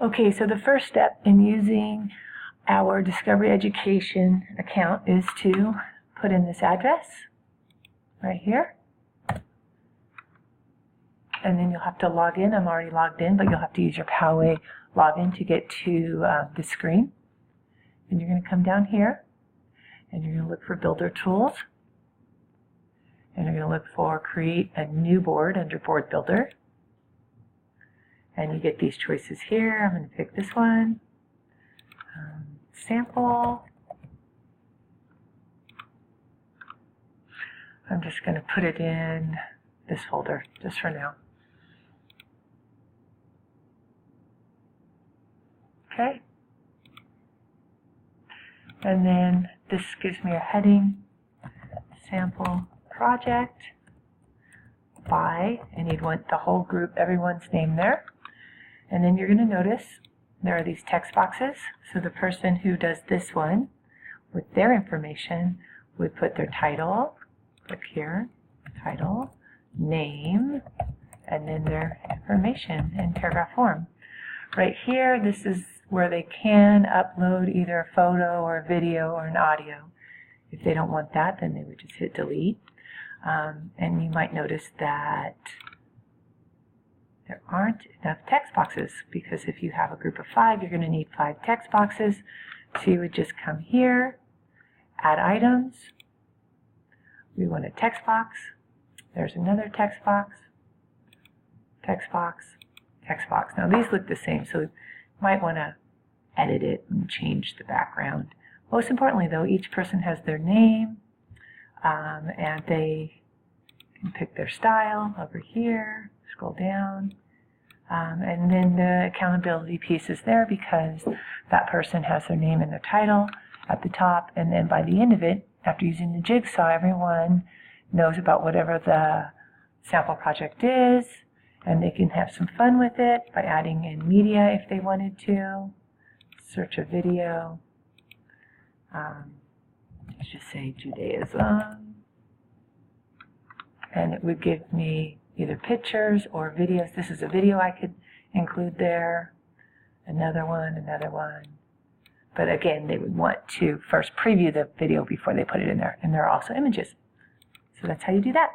Okay, so the first step in using our Discovery Education account is to put in this address right here. And then you'll have to log in. I'm already logged in, but you'll have to use your Poway login to get to the screen. And you're going to come down here, and you're going to look for Builder Tools. And you're going to look for Create a New Board under Board Builder. And you get these choices here. I'm going to pick this one. Sample. I'm just going to put it in this folder just for now. Okay. And then this gives me a heading, sample project by, and you'd want the whole group, everyone's name there. And then you're going to notice there are these text boxes. So the person who does this one with their information would put their title, click here, title, name, and then their information in paragraph form. Right here, this is where they can upload either a photo or a video or an audio. If they don't want that, then they would just hit delete. And you might notice that there aren't enough text boxes, because if you have a group of 5, you're going to need 5 text boxes. So you would just come here, add items. We want a text box. There's another text box, text box, text box. Now these look the same, so you might want to edit it and change the background. Most importantly though, each person has their name, and they can pick their style over here, scroll down, and then the accountability piece is there because that person has their name and their title at the top, and then by the end of it, after using the jigsaw, everyone knows about whatever the sample project is, and they can have some fun with it by adding in media if they wanted to. Search a video. Let's just say Judaism. And it would give me either pictures or videos. This is a video I could include there. Another one, another one. But again, they would want to first preview the video before they put it in there. And there are also images. So that's how you do that.